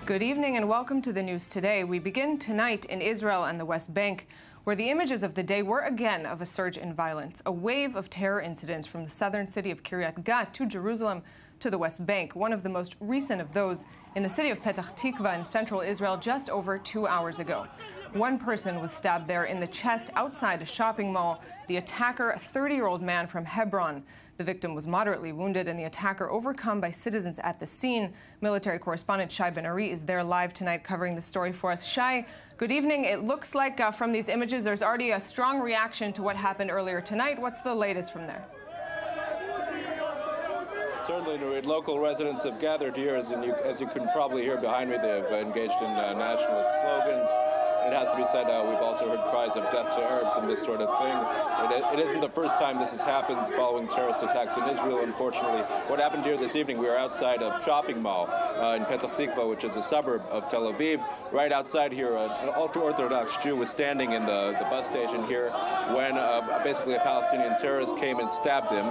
Good evening and welcome to the news today. We begin tonight in Israel and the West Bank, where the images of the day were again of a surge in violence. A wave of terror incidents from the southern city of Kiryat Gat to Jerusalem to the West Bank. One of the most recent of those in the city of Petah Tikva in central Israel just over 2 hours ago. One person was stabbed there in the chest outside a shopping mall. The attacker, a 30-year-old man from Hebron. The victim was moderately wounded and the attacker overcome by citizens at the scene. Military correspondent Shai Ben-Ari is there live tonight covering the story for us. Shai, good evening. It looks like from these images there's already a strong reaction to what happened earlier tonight. What's the latest from there? Certainly, local residents have gathered here, as you can probably hear behind me. They have engaged in nationalist slogans. It has to be said, we've also heard cries of death to Arabs and this sort of thing. It isn't the first time this has happened following terrorist attacks in Israel, unfortunately. What happened here this evening, we were outside a shopping mall in Petah Tikva, which is a suburb of Tel Aviv. Right outside here, an ultra-Orthodox Jew was standing in the bus station here when basically a Palestinian terrorist came and stabbed him.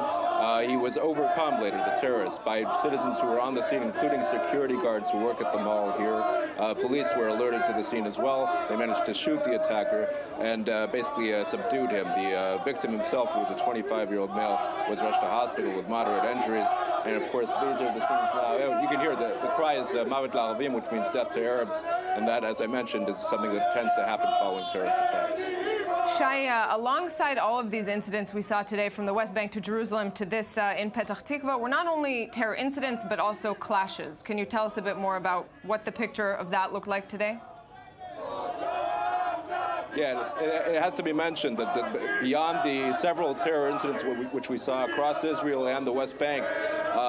He was overcome later, the terrorist, by citizens who were on the scene, including security guards who work at the mall here. Police were alerted to the scene as well. They managed to shoot the attacker and basically subdued him. The victim himself, who was a 25-year-old male, was rushed to hospital with moderate injuries. And of course, these are the things you can hear the cry is Mavet La'Arabim, which means death to Arabs. And that, as I mentioned, is something that tends to happen following terrorist attacks. Shai, alongside all of these incidents we saw today from the West Bank to Jerusalem to this in Petah Tikva were not only terror incidents but also clashes. Can you tell us a bit more about what the picture of that looked like today? Yeah, it has to be mentioned that beyond the several terror incidents which we saw across Israel and the West Bank,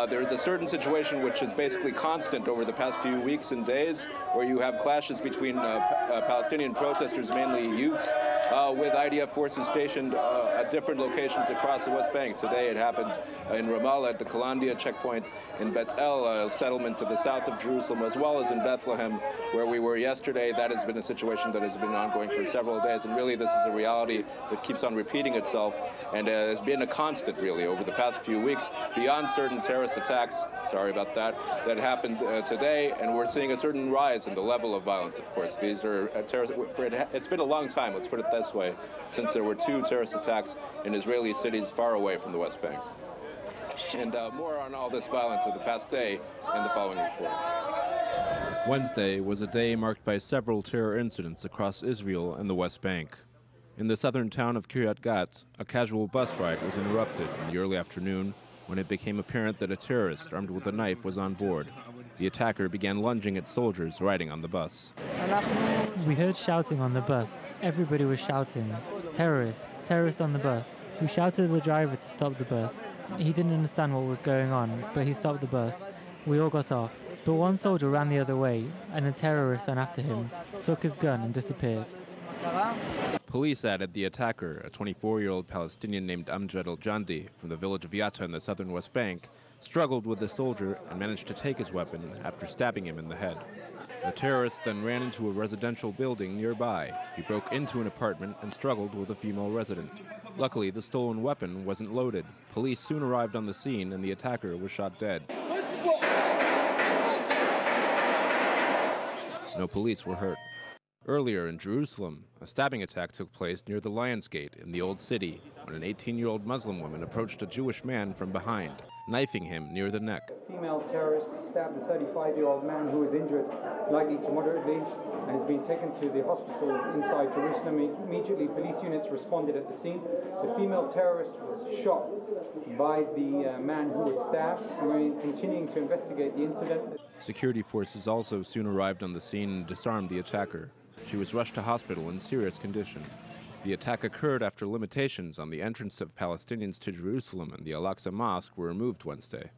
there is a certain situation which is basically constant over the past few weeks and days, where you have clashes between Palestinian protesters, mainly youths, with IDF forces stationed at different locations across the West Bank. Today it happened in Ramallah at the Kalandia checkpoint, in Bet El, a settlement to the south of Jerusalem, as well as in Bethlehem, where we were yesterday. That has been a situation that has been ongoing for several days, and really this is a reality that keeps on repeating itself and has been a constant, really, over the past few weeks, beyond certain terrorist attacks, sorry about that happened today, and we're seeing a certain rise in the level of violence, of course. These are terrorist. It's been a long time, let's put it this way, since there were 2 terrorist attacks in Israeli cities far away from the West Bank. And more on all this violence of the past day in the following report. Wednesday was a day marked by several terror incidents across Israel and the West Bank. In the southern town of Kiryat Gat, a casual bus ride was interrupted in the early afternoon when it became apparent that a terrorist armed with a knife was on board. The attacker began lunging at soldiers riding on the bus. We heard shouting on the bus. Everybody was shouting, "Terrorist, terrorist on the bus." We shouted at the driver to stop the bus. He didn't understand what was going on, but he stopped the bus. We all got off. But one soldier ran the other way, and a terrorist ran after him, took his gun and disappeared. Police added the attacker, a 24-year-old Palestinian named Amjad al-Jandi from the village of Yatta in the southern West Bank, struggled with the soldier and managed to take his weapon after stabbing him in the head. The terrorist then ran into a residential building nearby. He broke into an apartment and struggled with a female resident. Luckily, the stolen weapon wasn't loaded. Police soon arrived on the scene and the attacker was shot dead. No police were hurt. Earlier in Jerusalem, a stabbing attack took place near the Lions Gate in the Old City when an 18-year-old Muslim woman approached a Jewish man from behind, knifing him near the neck. A female terrorist stabbed a 35-year-old man who was injured, lightly to moderately, and has been taken to the hospitals inside Jerusalem. Immediately, police units responded at the scene. The female terrorist was shot by the man who was stabbed, and we're continuing to investigate the incident. Security forces also soon arrived on the scene and disarmed the attacker. She was rushed to hospital in serious condition. The attack occurred after limitations on the entrance of Palestinians to Jerusalem and the Al-Aqsa Mosque were removed Wednesday.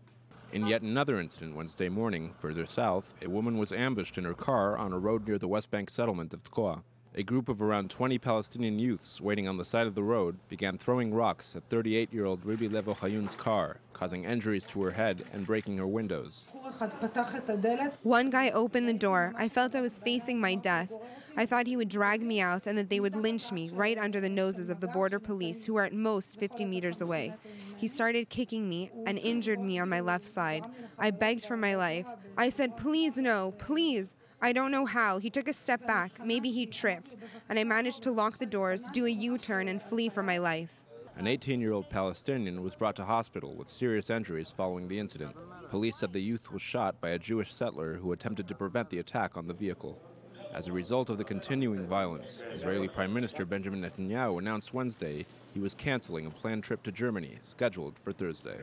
In yet another incident Wednesday morning, further south, a woman was ambushed in her car on a road near the West Bank settlement of Tkoa. A group of around 20 Palestinian youths waiting on the side of the road began throwing rocks at 38-year-old Ribi Levo Hayun's car, causing injuries to her head and breaking her windows. One guy opened the door. I felt I was facing my death. I thought he would drag me out and that they would lynch me right under the noses of the border police, who were at most 50 meters away. He started kicking me and injured me on my left side. I begged for my life. I said, "Please, no, please." I don't know how. He took a step back. Maybe he tripped. And I managed to lock the doors, do a U-turn, and flee for my life. An 18-year-old Palestinian was brought to hospital with serious injuries following the incident. Police said the youth was shot by a Jewish settler who attempted to prevent the attack on the vehicle. As a result of the continuing violence, Israeli Prime Minister Benjamin Netanyahu announced Wednesday he was canceling a planned trip to Germany, scheduled for Thursday.